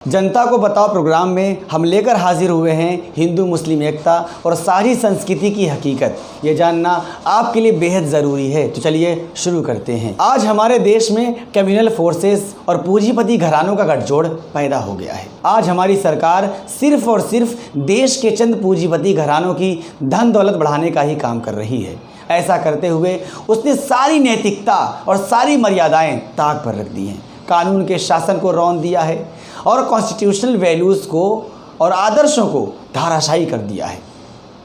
जनता को बताओ प्रोग्राम में हम लेकर हाजिर हुए हैं हिंदू मुस्लिम एकता और साझी संस्कृति की हकीकत। ये जानना आपके लिए बेहद ज़रूरी है। तो चलिए शुरू करते हैं। आज हमारे देश में कम्युनल फोर्सेस और पूंजीपति घरानों का गठजोड़ पैदा हो गया है। आज हमारी सरकार सिर्फ और सिर्फ देश के चंद पूंजीपति घरानों की धन दौलत बढ़ाने का ही काम कर रही है। ऐसा करते हुए उसने सारी नैतिकता और सारी मर्यादाएं ताक पर रख दी हैं, कानून के शासन को रौंद दिया है और कॉन्स्टिट्यूशनल वैल्यूज़ को और आदर्शों को धाराशायी कर दिया है।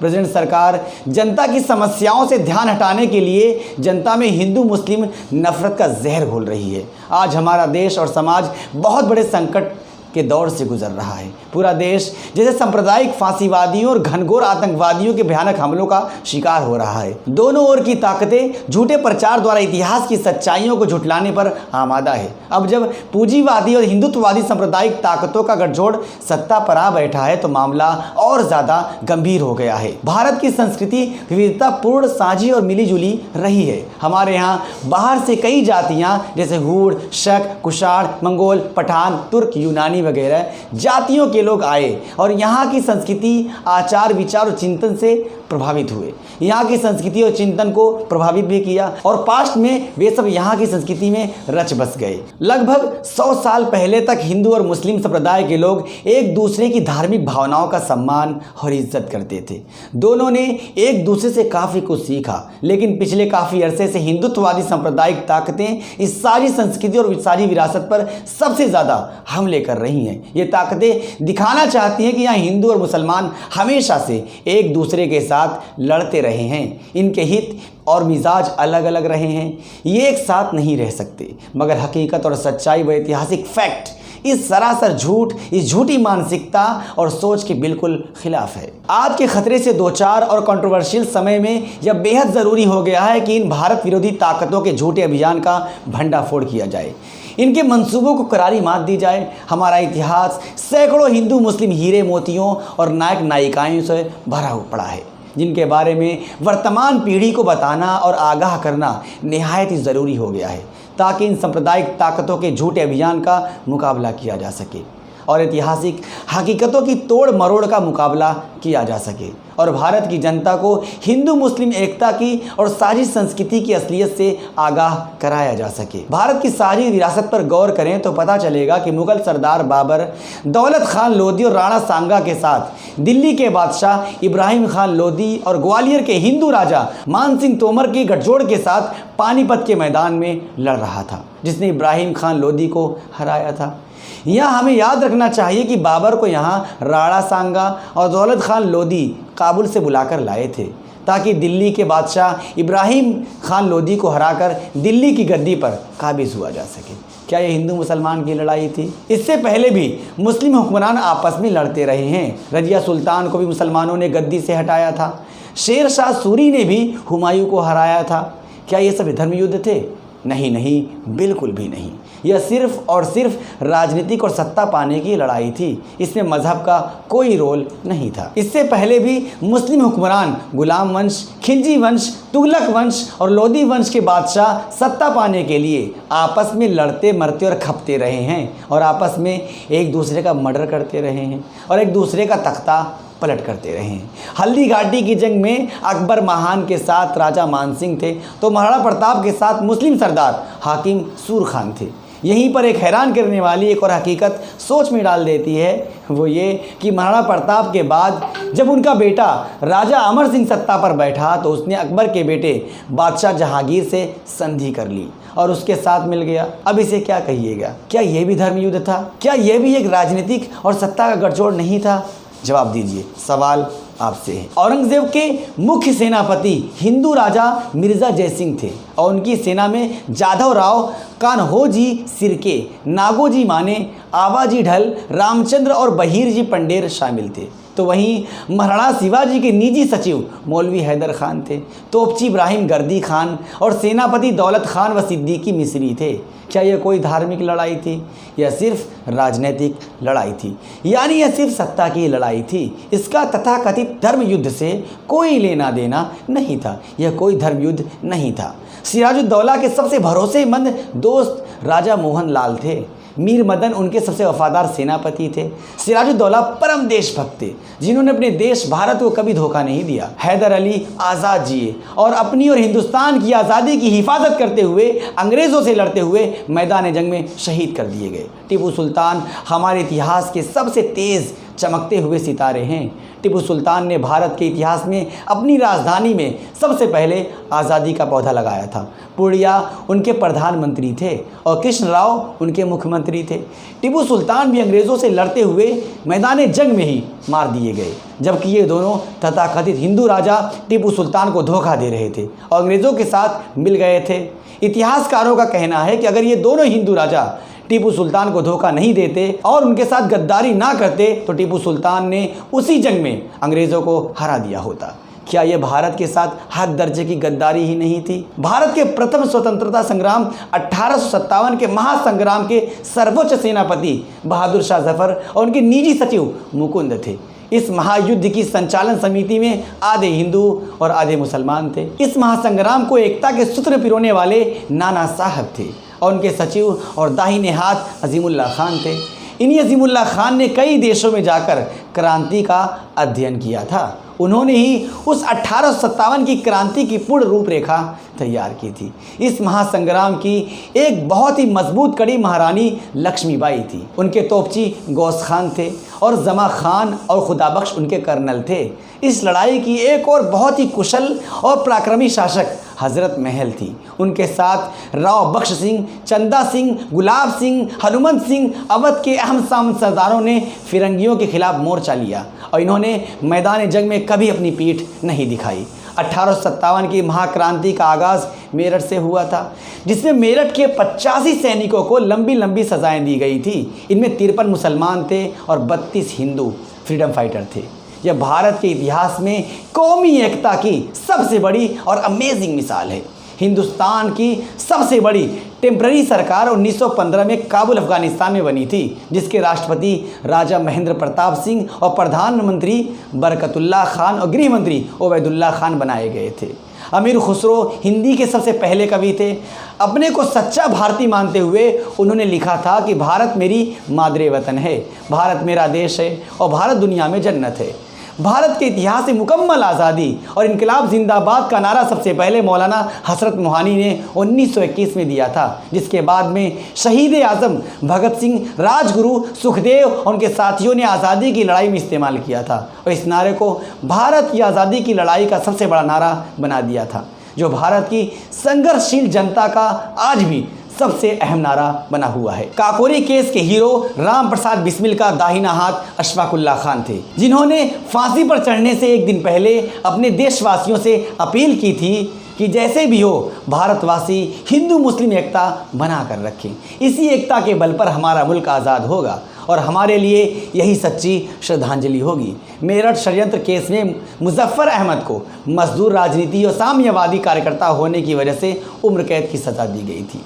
प्रेजेंट सरकार जनता की समस्याओं से ध्यान हटाने के लिए जनता में हिंदू मुस्लिम नफरत का जहर घोल रही है। आज हमारा देश और समाज बहुत बड़े संकट के दौर से गुजर रहा है। पूरा देश जैसे सांप्रदायिक फांसीवादियों और घनघोर आतंकवादियों के भयानक हमलों का शिकार हो रहा है। दोनों ओर की ताकतें झूठे प्रचार द्वारा इतिहास की सच्चाइयों को झुठलाने पर आमादा है। अब जब पूंजीवादी और हिंदुत्ववादी सांप्रदायिक ताकतों का गठजोड़ सत्ता पर आ बैठा है तो मामला और ज़्यादा गंभीर हो गया है। भारत की संस्कृति विविधतापूर्ण, साझी और मिलीजुली रही है। हमारे यहाँ बाहर से कई जातियाँ जैसे हूड़, शक, कुषाण, मंगोल, पठान, तुर्क, यूनानी वगैरह जातियों के लोग आए और यहाँ की संस्कृति, आचार, विचार और चिंतन से प्रभावित हुए। यहाँ की संस्कृति और चिंतन को प्रभावित भी किया और पास्ट में वे सब यहाँ की संस्कृति में रच बस गए। लगभग 100 साल पहले तक हिंदू और मुस्लिम संप्रदाय के लोग एक दूसरे की धार्मिक भावनाओं का सम्मान और इज्जत करते थे। दोनों ने एक दूसरे से काफ़ी कुछ सीखा, लेकिन पिछले काफ़ी अरसे से हिंदुत्ववादी सांप्रदायिक ताकतें इस सारी संस्कृति और सारी विरासत पर सबसे ज़्यादा हमले कर रही हैं। ये ताकतें दिखाना चाहती हैं कि यहाँ हिंदू और मुसलमान हमेशा से एक दूसरे के साथ लड़ते रहे हैं। इनके हित और मिजाज अलग अलग रहे हैं। ये एक साथ नहीं रह सकते। मगर हकीकत और सच्चाई व ऐतिहासिक फैक्ट इस सरासर झूठ, इस झूठी मानसिकता और सोच के बिल्कुल खिलाफ है। आज के खतरे से दो चार और कंट्रोवर्शियल समय में यह बेहद ज़रूरी हो गया है कि इन भारत विरोधी ताकतों के झूठे अभियान का भंडाफोड़ किया जाए, इनके मंसूबों को करारी मात दी जाए। हमारा इतिहास सैकड़ों हिंदू मुस्लिम हीरे मोतियों और नायक नायिकाओं से भरा पड़ा है, जिनके बारे में वर्तमान पीढ़ी को बताना और आगाह करना निहायत ही ज़रूरी हो गया है, ताकि इन सांप्रदायिक ताकतों के झूठे अभियान का मुकाबला किया जा सके और ऐतिहासिक हकीकतों की तोड़ मरोड़ का मुकाबला किया जा सके और भारत की जनता को हिंदू मुस्लिम एकता की और साझी संस्कृति की असलियत से आगाह कराया जा सके। भारत की सारी विरासत पर गौर करें तो पता चलेगा कि मुगल सरदार बाबर, दौलत खान लोधी और राणा सांगा के साथ दिल्ली के बादशाह इब्राहिम खान लोधी और ग्वालियर के हिंदू राजा मान सिंह तोमर के गठजोड़ के साथ पानीपत के मैदान में लड़ रहा था, जिसने इब्राहिम खान लोधी को हराया था। यहाँ हमें याद रखना चाहिए कि बाबर को यहाँ राणा सांगा और दौलत खान लोधी काबुल से बुलाकर लाए थे, ताकि दिल्ली के बादशाह इब्राहिम खान लोधी को हराकर दिल्ली की गद्दी पर काबिज हुआ जा सके। क्या ये हिंदू मुसलमान की लड़ाई थी? इससे पहले भी मुस्लिम हुक्मरान आपस में लड़ते रहे हैं। रजिया सुल्तान को भी मुसलमानों ने गद्दी से हटाया था। शेर शाह सूरी ने भी हुमायूं को हराया था। क्या ये सब धर्म युद्ध थे? नहीं, बिल्कुल भी नहीं। यह सिर्फ और सिर्फ राजनीतिक और सत्ता पाने की लड़ाई थी। इसमें मजहब का कोई रोल नहीं था। इससे पहले भी मुस्लिम हुक्मरान गुलाम वंश, खिलजी वंश, तुगलक वंश और लोधी वंश के बादशाह सत्ता पाने के लिए आपस में लड़ते मरते और खपते रहे हैं और आपस में एक दूसरे का मर्डर करते रहे हैं और एक दूसरे का तख्ता पलट करते रहे हैं। हल्दी घाटी की जंग में अकबर महान के साथ राजा मानसिंह थे तो महाराणा प्रताप के साथ मुस्लिम सरदार हाकिम सूर खान थे। यहीं पर एक हैरान करने वाली एक और हकीकत सोच में डाल देती है, वो ये कि महाराणा प्रताप के बाद जब उनका बेटा राजा अमर सिंह सत्ता पर बैठा तो उसने अकबर के बेटे बादशाह जहांगीर से संधि कर ली और उसके साथ मिल गया। अब इसे क्या कहिएगा? क्या ये भी धर्म युद्ध था? क्या ये भी एक राजनीतिक और सत्ता का गठजोड़ नहीं था? जवाब दीजिए, सवाल आपसे है। औरंगजेब के मुख्य सेनापति हिंदू राजा मिर्जा जयसिंह थे और उनकी सेना में जाधव राव, कान्होजी सिरके, नागोजी माने, आवाजी ढल, रामचंद्र और बहीर जी पंडेर शामिल थे। तो वहीं महाराणा शिवाजी के निजी सचिव मौलवी हैदर खान थे, तोपची इब्राहिम गर्दी खान और सेनापति दौलत खान व सिद्दीकी मिस्री थे। क्या यह कोई धार्मिक लड़ाई थी? यह सिर्फ राजनीतिक लड़ाई थी, यानी यह सिर्फ सत्ता की लड़ाई थी। इसका तथाकथित धर्म युद्ध से कोई लेना देना नहीं था। यह कोई धर्म युद्ध नहीं था। सिराजुद्दौला के सबसे भरोसेमंद दोस्त राजा मोहन लाल थे। मीर मदन उनके सबसे वफादार सेनापति थे। सिराजुद्दौला परम देशभक्त थे, जिन्होंने अपने देश भारत को कभी धोखा नहीं दिया। हैदर अली आज़ाद जिए और अपनी और हिंदुस्तान की आज़ादी की हिफाजत करते हुए अंग्रेज़ों से लड़ते हुए मैदान जंग में शहीद कर दिए गए। टीपू सुल्तान हमारे इतिहास के सबसे तेज़ चमकते हुए सितारे हैं। टीपू सुल्तान ने भारत के इतिहास में अपनी राजधानी में सबसे पहले आज़ादी का पौधा लगाया था। पूर्णिया उनके प्रधानमंत्री थे और कृष्ण राव उनके मुख्यमंत्री थे। टीपू सुल्तान भी अंग्रेज़ों से लड़ते हुए मैदान जंग में ही मार दिए गए, जबकि ये दोनों तथाकथित हिंदू राजा टीपू सुल्तान को धोखा दे रहे थे और अंग्रेज़ों के साथ मिल गए थे। इतिहासकारों का कहना है कि अगर ये दोनों हिंदू राजा टीपू सुल्तान को धोखा नहीं देते और उनके साथ गद्दारी ना करते तो टीपू सुल्तान ने उसी जंग में अंग्रेज़ों को हरा दिया होता। क्या यह भारत के साथ हक दर्जे की गद्दारी ही नहीं थी? भारत के प्रथम स्वतंत्रता संग्राम 1857 के महासंग्राम के सर्वोच्च सेनापति बहादुर शाह जफर और उनके निजी सचिव मुकुंद थे। इस महायुद्ध की संचालन समिति में आधे हिंदू और आधे मुसलमान थे। इस महासंग्राम को एकता के सूत्र पिरोने वाले नाना साहब थे और उनके सचिव और दाहिने हाथ अजीमुल्ला खान थे। इन्हीं अजीमुल्ला खान ने कई देशों में जाकर क्रांति का अध्ययन किया था। उन्होंने ही उस 1857 की क्रांति की पूर्ण रूपरेखा तैयार की थी। इस महासंग्राम की एक बहुत ही मजबूत कड़ी महारानी लक्ष्मीबाई थी। उनके तोपची गौस खान थे और जमा खान और खुदाबख्श उनके कर्नल थे। इस लड़ाई की एक और बहुत ही कुशल और पराक्रमी शासक हजरत महल थी। उनके साथ राव बख्श सिंह, चंदा सिंह, गुलाब सिंह, हनुमंत सिंह, अवध के अहम सरदारों ने फिरंगियों के खिलाफ मोर्चा लिया और इन्होंने मैदान जंग में कभी अपनी पीठ नहीं दिखाई। 1857 की महाक्रांति का आगाज़ मेरठ से हुआ था, जिसमें मेरठ के 85 सैनिकों को लंबी लंबी सजाएं दी गई थी। इनमें 53 मुसलमान थे और 32 हिंदू फ्रीडम फाइटर थे। यह भारत के इतिहास में कौमी एकता की सबसे बड़ी और अमेजिंग मिसाल है। हिंदुस्तान की सबसे बड़ी टेम्पररी सरकार 1915 में काबुल अफ़गानिस्तान में बनी थी, जिसके राष्ट्रपति राजा महेंद्र प्रताप सिंह और प्रधानमंत्री बरकतुल्ला खान और गृह मंत्री ओबैदुल्ला खान बनाए गए थे। अमीर खुसरो हिंदी के सबसे पहले कवि थे। अपने को सच्चा भारतीय मानते हुए उन्होंने लिखा था कि भारत मेरी मादरे वतन है, भारत मेरा देश है और भारत दुनिया में जन्नत है। भारत के इतिहास से मुकम्मल आज़ादी और इनकलाब जिंदाबाद का नारा सबसे पहले मौलाना हसरत मोहानी ने 1921 में दिया था, जिसके बाद में शहीद आज़म भगत सिंह, राजगुरु, सुखदेव और उनके साथियों ने आज़ादी की लड़ाई में इस्तेमाल किया था और इस नारे को भारत की आज़ादी की लड़ाई का सबसे बड़ा नारा बना दिया था, जो भारत की संघर्षशील जनता का आज भी सबसे अहम नारा बना हुआ है। काकोरी केस के हीरो राम प्रसाद बिस्मिल का दाहिना हाथ अशफाकुल्ला खान थे, जिन्होंने फांसी पर चढ़ने से एक दिन पहले अपने देशवासियों से अपील की थी कि जैसे भी हो भारतवासी हिंदू मुस्लिम एकता बना कर रखें। इसी एकता के बल पर हमारा मुल्क आज़ाद होगा और हमारे लिए यही सच्ची श्रद्धांजलि होगी। मेरठ षड्यंत्र केस में मुजफ्फर अहमद को मजदूर राजनीति और साम्यवादी कार्यकर्ता होने की वजह से उम्र कैद की सज़ा दी गई थी।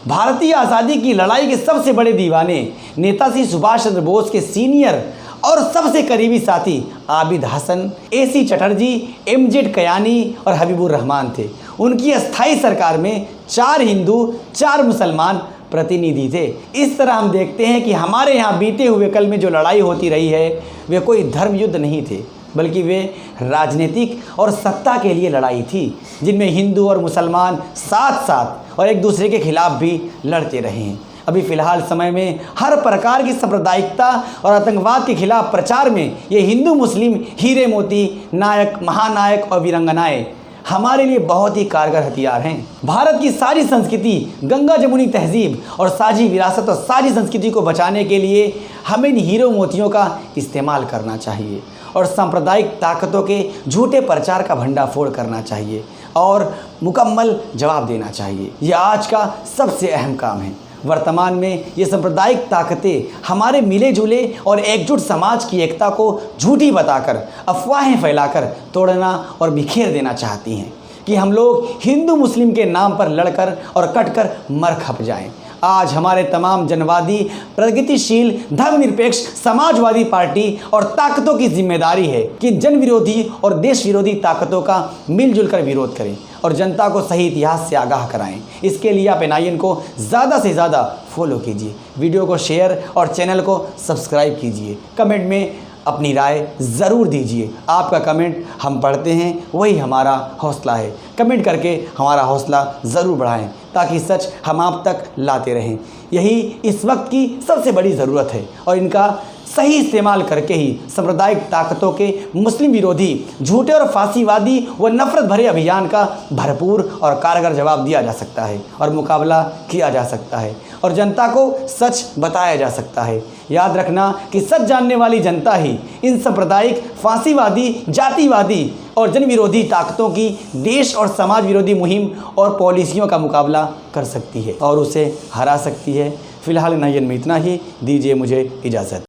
भारतीय आज़ादी की लड़ाई के सबसे बड़े दीवाने नेताजी सुभाष चंद्र बोस के सीनियर और सबसे करीबी साथी आबिद हसन, AC चटर्जी, MZ कयानी और हबीबुर रहमान थे। उनकी अस्थाई सरकार में 4 हिंदू 4 मुसलमान प्रतिनिधि थे। इस तरह हम देखते हैं कि हमारे यहाँ बीते हुए कल में जो लड़ाई होती रही है वे कोई धर्म युद्ध नहीं थे, बल्कि वे राजनीतिक और सत्ता के लिए लड़ाई थी, जिनमें हिंदू और मुसलमान साथ साथ और एक दूसरे के खिलाफ भी लड़ते रहे हैं। अभी फ़िलहाल समय में हर प्रकार की सांप्रदायिकता और आतंकवाद के खिलाफ प्रचार में ये हिंदू मुस्लिम हीरे मोती, नायक, महानायक और वीरंगनाएं हमारे लिए बहुत ही कारगर हथियार हैं। भारत की सारी संस्कृति, गंगा जमुनी तहजीब और साझी विरासत और सारी संस्कृति को बचाने के लिए हमें इन हीरो मोतियों का इस्तेमाल करना चाहिए और सांप्रदायिक ताकतों के झूठे प्रचार का भंडाफोड़ करना चाहिए और मुकम्मल जवाब देना चाहिए। यह आज का सबसे अहम काम है। वर्तमान में ये सांप्रदायिक ताकतें हमारे मिले जुले और एकजुट समाज की एकता को झूठी बताकर, अफवाहें फैलाकर तोड़ना और बिखेर देना चाहती हैं कि हम लोग हिंदू मुस्लिम के नाम पर लड़कर और कटकर मर खप जाएं। आज हमारे तमाम जनवादी, प्रगतिशील, धर्मनिरपेक्ष, समाजवादी पार्टी और ताकतों की जिम्मेदारी है कि जन विरोधी और देश विरोधी ताकतों का मिलजुल कर विरोध करें और जनता को सही इतिहास से आगाह कराएं। इसके लिए आप NIN को ज़्यादा से ज़्यादा फॉलो कीजिए, वीडियो को शेयर और चैनल को सब्सक्राइब कीजिए। कमेंट में अपनी राय ज़रूर दीजिए। आपका कमेंट हम पढ़ते हैं, वही हमारा हौसला है। कमेंट करके हमारा हौसला ज़रूर बढ़ाएं ताकि सच हम आप तक लाते रहें। यही इस वक्त की सबसे बड़ी ज़रूरत है और इनका सही इस्तेमाल करके ही सांप्रदायिक ताकतों के मुस्लिम विरोधी, झूठे और फांसीवादी व नफरत भरे अभियान का भरपूर और कारगर जवाब दिया जा सकता है और मुकाबला किया जा सकता है और जनता को सच बताया जा सकता है। याद रखना कि सच जानने वाली जनता ही इन सांप्रदायिक, फांसीवादी, जातिवादी और जन विरोधी ताकतों की देश और समाज विरोधी मुहिम और पॉलिसियों का मुकाबला कर सकती है और उसे हरा सकती है। फिलहाल NIN में इतना ही। दीजिए मुझे इजाज़त।